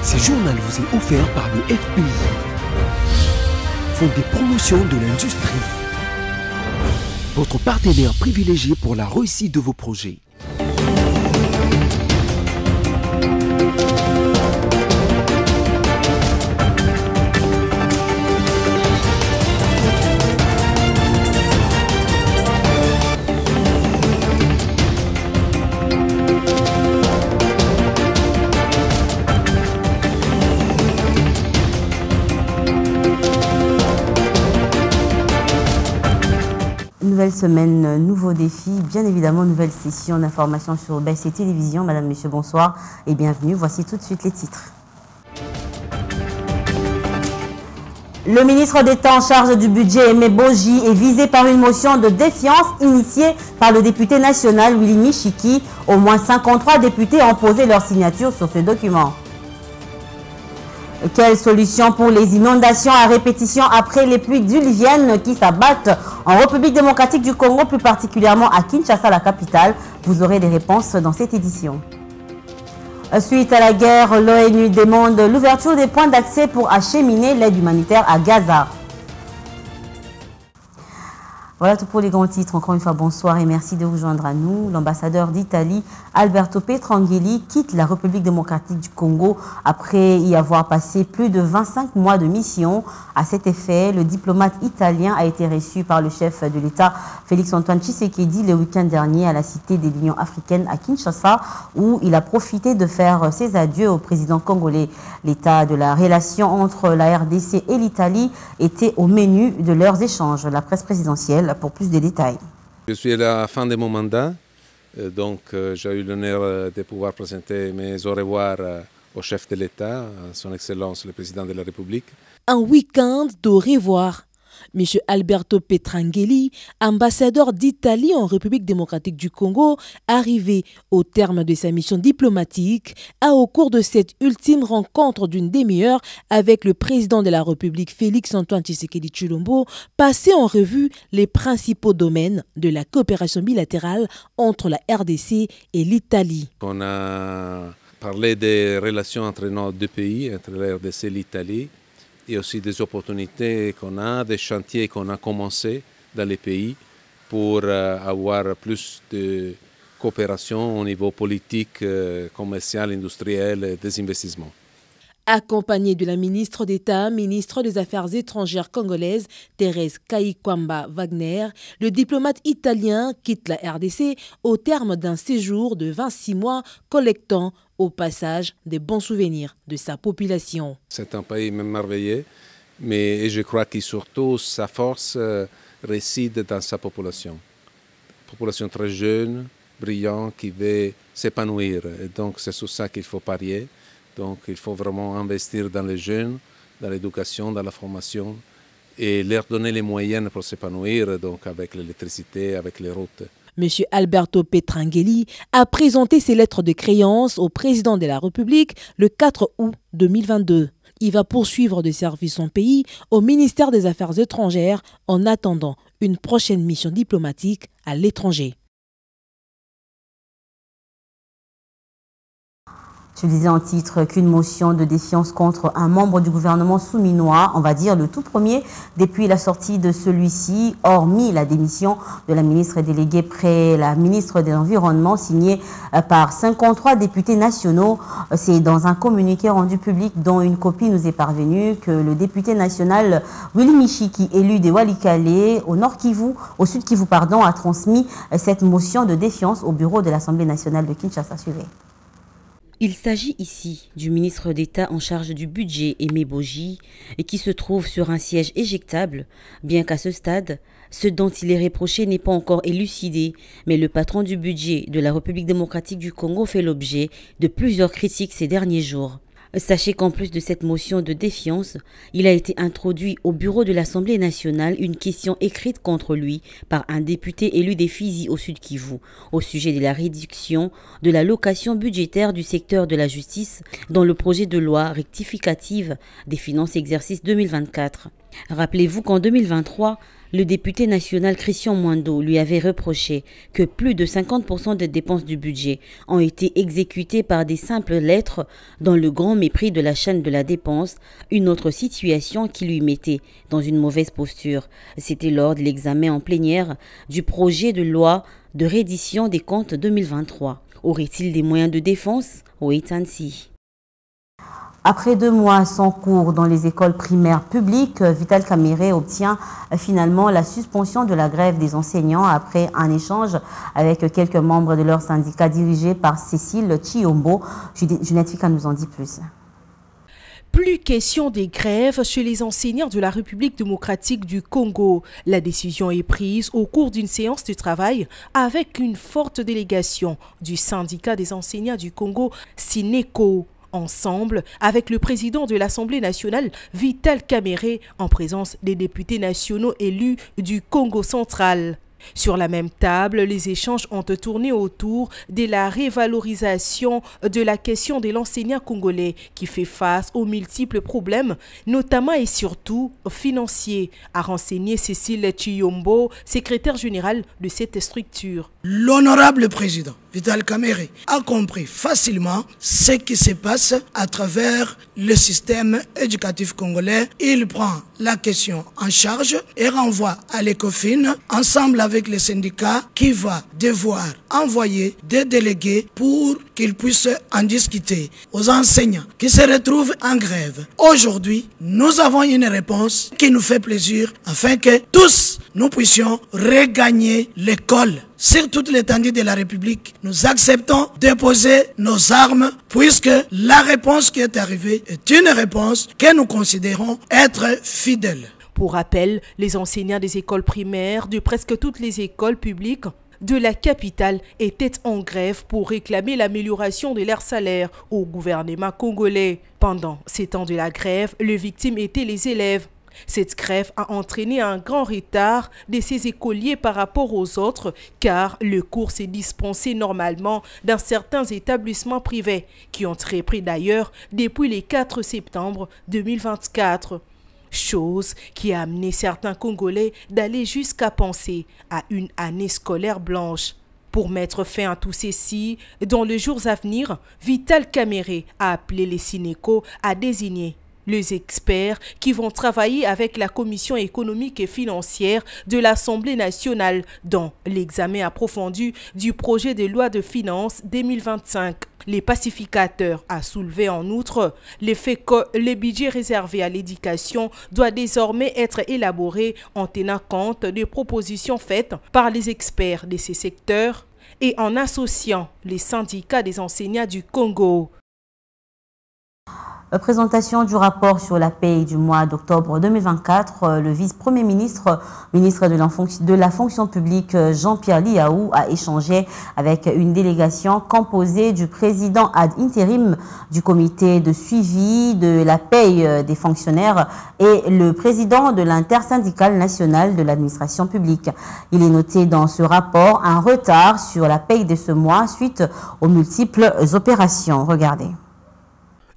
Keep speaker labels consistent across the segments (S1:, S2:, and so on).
S1: Ce journal vous est offert par le FPI, Fonds des promotions de l'industrie, votre partenaire privilégié pour la réussite de vos projets.
S2: Nouvelle semaine, nouveaux défis, bien évidemment nouvelle session d'information sur BC Télévision. Madame, Monsieur, bonsoir et bienvenue. Voici tout de suite les titres. Le ministre d'État en charge du budget, Aimé Boji, est visé par une motion de défiance initiée par le député national Willy Michiki. Au moins 53 députés ont posé leur signature sur ce document. Quelle solution pour les inondations à répétition après les pluies diluviennes qui s'abattent en République démocratique du Congo, plus particulièrement à Kinshasa, la capitale? Vous aurez des réponses dans cette édition. Suite à la guerre, l'ONU demande l'ouverture des points d'accès pour acheminer l'aide humanitaire à Gaza. Voilà tout pour les grands titres. Encore une fois, bonsoir et merci de vous joindre à nous. L'ambassadeur d'Italie, Alberto Petrangeli, quitte la République démocratique du Congo après y avoir passé plus de 25 mois de mission. À cet effet, le diplomate italien a été reçu par le chef de l'État, Félix-Antoine Tshisekedi, le week-end dernier à la Cité de l'Union africaine à Kinshasa, où il a profité de faire ses adieux au président congolais. L'état de la relation entre la RDC et l'Italie était au menu de leurs échanges. La presse présidentielle pour plus de détails.
S3: Je suis à la fin de mon mandat, donc j'ai eu l'honneur de pouvoir présenter mes au revoir au chef de l'État, son Excellence le Président de la République.
S4: Un week-end d'au revoir. M. Alberto Petrangeli, ambassadeur d'Italie en République démocratique du Congo, arrivé au terme de sa mission diplomatique, a au cours de cette ultime rencontre d'une demi-heure avec le président de la République Félix-Antoine Tshisekedi Tshilombo, passé en revue les principaux domaines de la coopération bilatérale entre la RDC et l'Italie.
S3: On a parlé des relations entre nos deux pays, entre la RDC et l'Italie, et aussi des opportunités qu'on a, des chantiers qu'on a commencés dans les pays pour avoir plus de coopération au niveau politique, commercial, industriel et des investissements.
S4: Accompagné de la ministre d'État, ministre des Affaires étrangères congolaise, Thérèse Kayikwamba Wagner, le diplomate italien quitte la RDC au terme d'un séjour de 26 mois collectant au passage des bons souvenirs de sa population.
S3: C'est un pays merveilleux, mais je crois que surtout sa force réside dans sa population. Population très jeune, brillante, qui veut s'épanouir. Et donc c'est sur ça qu'il faut parier. Donc il faut vraiment investir dans les jeunes, dans l'éducation, dans la formation et leur donner les moyens pour s'épanouir, donc avec l'électricité, avec les routes.
S4: M. Alberto Petrangeli a présenté ses lettres de créance au président de la République le 4 août 2022. Il va poursuivre de servir son pays au ministère des Affaires étrangères en attendant une prochaine mission diplomatique à l'étranger.
S2: Je disais en titre qu'une motion de défiance contre un membre du gouvernement souminois, on va dire le tout premier, depuis la sortie de celui-ci, hormis la démission de la ministre déléguée près la ministre de l'Environnement, signée par 53 députés nationaux. C'est dans un communiqué rendu public dont une copie nous est parvenue que le député national Willy Michiki, élu de Walikale, au Sud Kivu, a transmis cette motion de défiance au bureau de l'Assemblée nationale de Kinshasa. Suivez.
S5: Il s'agit ici du ministre d'État en charge du budget, Aimé Boji, et qui se trouve sur un siège éjectable, bien qu'à ce stade, ce dont il est reproché n'est pas encore élucidé, mais le patron du budget de la République démocratique du Congo fait l'objet de plusieurs critiques ces derniers jours. Sachez qu'en plus de cette motion de défiance, il a été introduit au bureau de l'Assemblée nationale une question écrite contre lui par un député élu des Fizi au Sud Kivu au sujet de la réduction de la location budgétaire du secteur de la justice dans le projet de loi rectificative des finances exercice 2024. Rappelez-vous qu'en 2023, Le député national Christian Mwando lui avait reproché que plus de 50% des dépenses du budget ont été exécutées par des simples lettres dans le grand mépris de la chaîne de la dépense, une autre situation qui lui mettait dans une mauvaise posture. C'était lors de l'examen en plénière du projet de loi de reddition des comptes 2023. Aurait-il des moyens de défense? Wait and see.
S2: Après 2 mois sans cours dans les écoles primaires publiques, Vital Kamerhe obtient finalement la suspension de la grève des enseignants après un échange avec quelques membres de leur syndicat dirigé par Cécile Chiombo. Juliette Fika nous en dit plus.
S4: Plus question des grèves chez les enseignants de la République démocratique du Congo. La décision est prise au cours d'une séance de travail avec une forte délégation du syndicat des enseignants du Congo, SYNECO. Ensemble avec le président de l'Assemblée nationale, Vital Kamerhe, en présence des députés nationaux élus du Congo central. Sur la même table, les échanges ont tourné autour de la révalorisation de la question de l'enseignant congolais qui fait face aux multiples problèmes, notamment et surtout financiers, a renseigné Cécile Chiombo, secrétaire générale de cette structure.
S6: L'honorable président Vital Kamerhe a compris facilement ce qui se passe à travers le système éducatif congolais. Il prend la question en charge et renvoie à l'ECOFIN ensemble avec les syndicats qui va devoir envoyer des délégués pour qu'ils puissent en discuter aux enseignants qui se retrouvent en grève. Aujourd'hui, nous avons une réponse qui nous fait plaisir afin que tous nous puissions regagner l'école. Sur toute l'étendue de la République, nous acceptons de poser nos armes puisque la réponse qui est arrivée est une réponse que nous considérons être fidèle.
S4: Pour rappel, les enseignants des écoles primaires de presque toutes les écoles publiques de la capitale étaient en grève pour réclamer l'amélioration de leur salaire au gouvernement congolais. Pendant ces temps de la grève, les victimes étaient les élèves. Cette grève a entraîné un grand retard de ces écoliers par rapport aux autres car le cours s'est dispensé normalement dans certains établissements privés qui ont repris d'ailleurs depuis le 4 septembre 2024. Chose qui a amené certains Congolais d'aller jusqu'à penser à une année scolaire blanche. Pour mettre fin à tout ceci, dans les jours à venir, Vital Kamerhe a appelé les SYNECO à désigner les experts qui vont travailler avec la Commission économique et financière de l'Assemblée nationale dans l'examen approfondi du projet de loi de finances 2025. Les pacificateurs a soulevé en outre le fait que le budget réservé à l'éducation doit désormais être élaboré en tenant compte des propositions faites par les experts de ces secteurs et en associant les syndicats des enseignants du Congo.
S2: Présentation du rapport sur la paye du mois d'octobre 2024, le vice-premier ministre, ministre de la fonction publique Jean-Pierre Liaou a échangé avec une délégation composée du président ad intérim du comité de suivi de la paye des fonctionnaires et le président de l'intersyndicale nationale de l'administration publique. Il est noté dans ce rapport un retard sur la paye de ce mois suite aux multiples opérations. Regardez.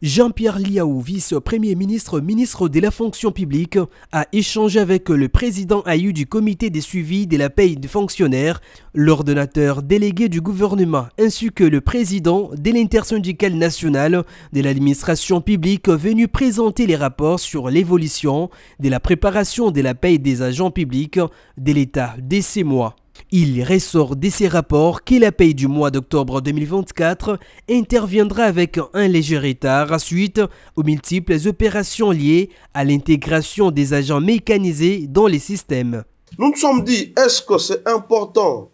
S1: Jean-Pierre Liaou, vice-premier ministre, ministre de la fonction publique, a échangé avec le président AU du comité de suivi de la paye des fonctionnaires, l'ordonnateur délégué du gouvernement, ainsi que le président de l'intersyndicale nationale de l'administration publique venu présenter les rapports sur l'évolution de la préparation de la paye des agents publics de l'État dès ces mois. Il ressort de ces rapports que la paye du mois d'octobre 2024 interviendra avec un léger retard suite aux multiples opérations liées à l'intégration des agents mécanisés dans les systèmes.
S7: Nous nous sommes dit, est-ce que c'est important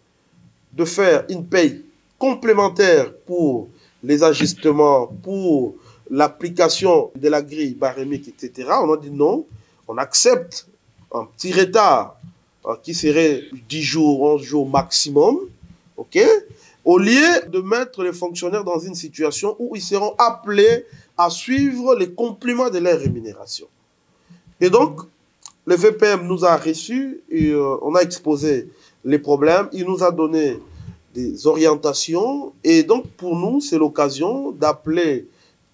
S7: de faire une paye complémentaire pour les ajustements, pour l'application de la grille barémique, etc. On a dit non, on accepte un petit retard qui serait 10 jours, 11 jours maximum, ok, au lieu de mettre les fonctionnaires dans une situation où ils seront appelés à suivre les compléments de leur rémunération. Et donc, le VPM nous a reçus et on a exposé les problèmes, il nous a donné des orientations et donc pour nous, c'est l'occasion d'appeler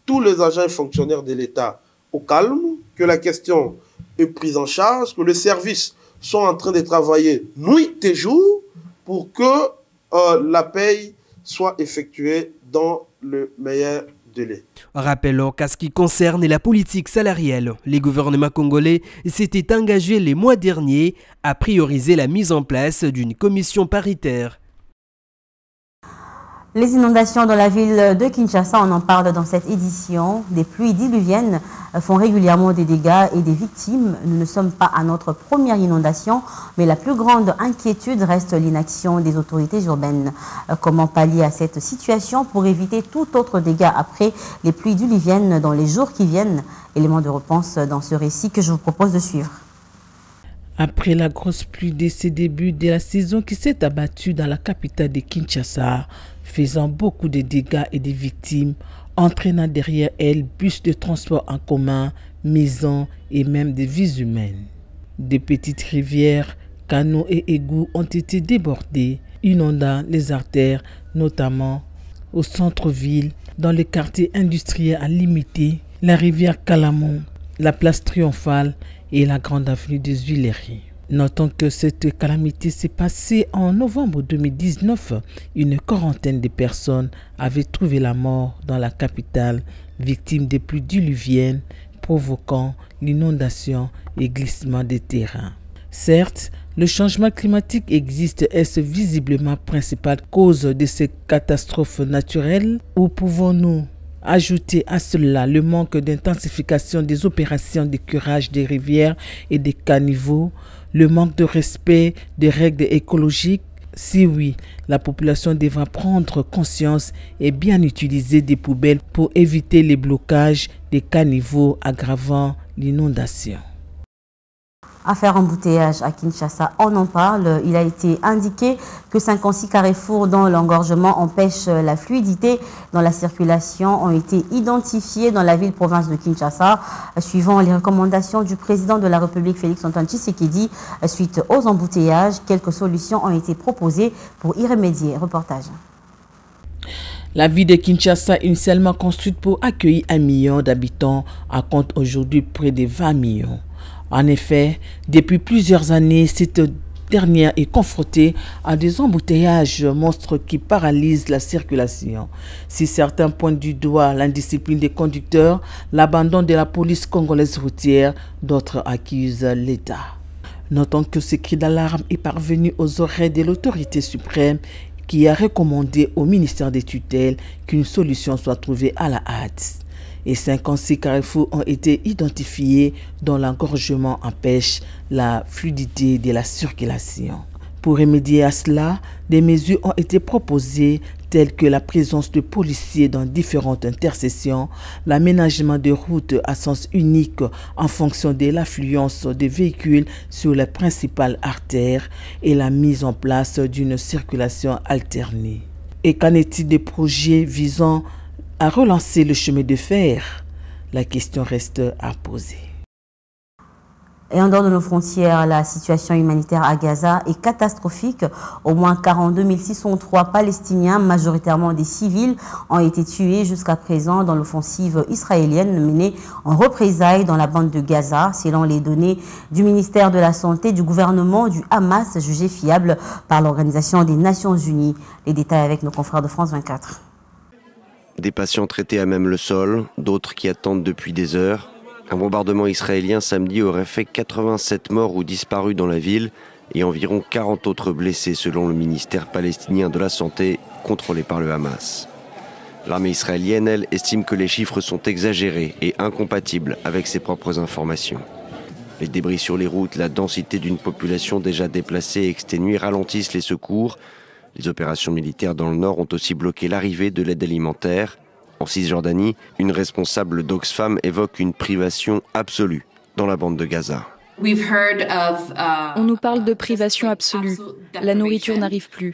S7: tous les agents et fonctionnaires de l'État au calme, que la question est prise en charge, que le service sont en train de travailler nuit et jour pour que la paye soit effectuée dans le meilleur délai.
S1: Rappelons qu'à ce qui concerne la politique salariale, les gouvernements congolais s'étaient engagés les mois derniers à prioriser la mise en place d'une commission paritaire.
S2: Les inondations dans la ville de Kinshasa, on en parle dans cette édition. Des pluies diluviennes font régulièrement des dégâts et des victimes. Nous ne sommes pas à notre première inondation, mais la plus grande inquiétude reste l'inaction des autorités urbaines. Comment pallier à cette situation pour éviter tout autre dégât après les pluies diluviennes dans les jours qui viennent? Élément de réponse dans ce récit que je vous propose de suivre.
S8: Après la grosse pluie de ces débuts de la saison qui s'est abattue dans la capitale de Kinshasa, faisant beaucoup de dégâts et de victimes, entraînant derrière elle bus de transport en commun, maisons et même des vies humaines. Des petites rivières, canaux et égouts ont été débordés, inondant les artères, notamment au centre-ville, dans les quartiers industriels à limiter, la rivière Calamon, la place Triomphale et la grande avenue des Huileries. Notons que cette calamité s'est passée en novembre 2019. Une quarantaine de personnes avaient trouvé la mort dans la capitale, victimes des pluies diluviennes, provoquant l'inondation et glissement des terrains. Certes, le changement climatique existe, est-ce visiblement principale cause de ces catastrophes naturelles, ou pouvons-nous ajouter à cela le manque d'intensification des opérations de curage des rivières et des caniveaux, le manque de respect des règles écologiques? Si oui, la population devra prendre conscience et bien utiliser des poubelles pour éviter les blocages des caniveaux aggravant l'inondation.
S2: Affaire embouteillage à Kinshasa, on en parle. Il a été indiqué que 56 carrefours dont l'engorgement empêche la fluidité dans la circulation ont été identifiés dans la ville-province de Kinshasa, suivant les recommandations du président de la République Félix-Antoine Tshisekedi. Suite aux embouteillages, quelques solutions ont été proposées pour y remédier. Reportage.
S8: La ville de Kinshasa, initialement construite pour accueillir 1 million d'habitants, compte aujourd'hui près de 20 millions. En effet, depuis plusieurs années, cette dernière est confrontée à des embouteillages monstres qui paralysent la circulation. Si certains pointent du doigt l'indiscipline des conducteurs, l'abandon de la police congolaise routière, d'autres accusent l'État. Notons que ce cri d'alarme est parvenu aux oreilles de l'autorité suprême qui a recommandé au ministère des tutelles qu'une solution soit trouvée à la hâte. Et 56 carrefours ont été identifiés dont l'engorgement empêche la fluidité de la circulation. Pour remédier à cela, des mesures ont été proposées telles que la présence de policiers dans différentes intersections, l'aménagement de routes à sens unique en fonction de l'affluence des véhicules sur les principales artères et la mise en place d'une circulation alternée. Et qu'en est-il des projets visant à relancer le chemin de fer? La question reste à poser.
S2: Et en dehors de nos frontières, la situation humanitaire à Gaza est catastrophique. Au moins 42 603 Palestiniens, majoritairement des civils, ont été tués jusqu'à présent dans l'offensive israélienne menée en représailles dans la bande de Gaza, selon les données du ministère de la Santé du gouvernement du Hamas, jugées fiables par l'Organisation des Nations Unies. Les détails avec nos confrères de France 24.
S9: Des patients traités à même le sol, d'autres qui attendent depuis des heures. Un bombardement israélien samedi aurait fait 87 morts ou disparus dans la ville et environ 40 autres blessés selon le ministère palestinien de la Santé contrôlé par le Hamas. L'armée israélienne, elle, estime que les chiffres sont exagérés et incompatibles avec ses propres informations. Les débris sur les routes, la densité d'une population déjà déplacée et exténuée ralentissent les secours. Les opérations militaires dans le nord ont aussi bloqué l'arrivée de l'aide alimentaire. En Cisjordanie, une responsable d'Oxfam évoque une privation absolue dans la bande de Gaza.
S10: On nous parle de privation absolue. La nourriture n'arrive plus.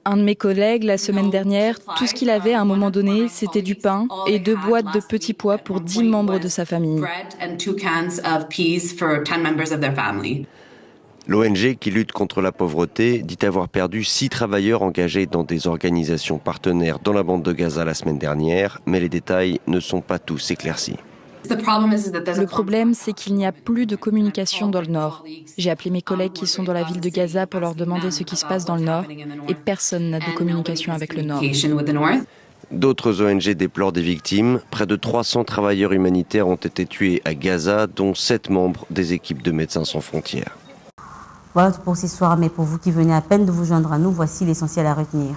S10: Un de mes collègues, la semaine dernière, tout ce qu'il avait à un moment donné, c'était du pain et 2 boîtes de petits pois pour 10 membres de sa famille.
S9: L'ONG qui lutte contre la pauvreté dit avoir perdu 6 travailleurs engagés dans des organisations partenaires dans la bande de Gaza la semaine dernière, mais les détails ne sont pas tous éclaircis.
S10: Le problème, c'est qu'il n'y a plus de communication dans le Nord. J'ai appelé mes collègues qui sont dans la ville de Gaza pour leur demander ce qui se passe dans le Nord et personne n'a de communication avec le Nord.
S9: D'autres ONG déplorent des victimes. Près de 300 travailleurs humanitaires ont été tués à Gaza, dont 7 membres des équipes de Médecins sans frontières.
S2: Voilà tout pour ce soir, mais pour vous qui venez à peine de vous joindre à nous, voici l'essentiel à retenir.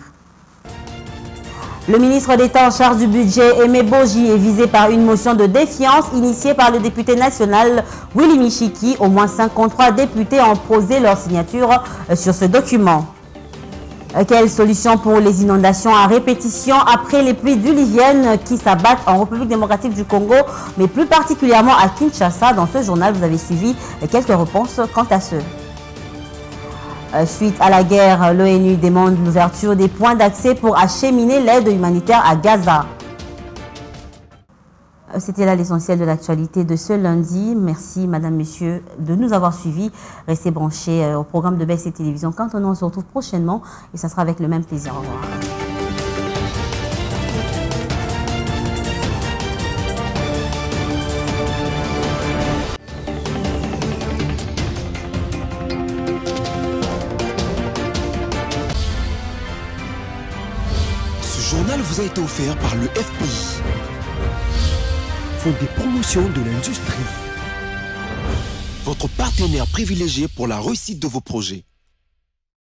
S2: Le ministre d'État en charge du budget, Aimé Boji, est visé par une motion de défiance initiée par le député national Willy Michiki. Au moins 53 députés ont posé leur signature sur ce document. Quelle solution pour les inondations à répétition après les pluies diluviennes qui s'abattent en République démocratique du Congo, mais plus particulièrement à Kinshasa? Dans ce journal, vous avez suivi quelques réponses quant à ce. Suite à la guerre, l'ONU demande l'ouverture des points d'accès pour acheminer l'aide humanitaire à Gaza. C'était là l'essentiel de l'actualité de ce lundi. Merci, madame, monsieur, de nous avoir suivis. Restez branchés au programme de BSC Télévision. Quant à nous, on se retrouve prochainement et ça sera avec le même plaisir. Au revoir.
S11: Ce journal vous a été offert par le FPI. Fonds des promotions de l'industrie. Votre partenaire privilégié pour la réussite de vos projets.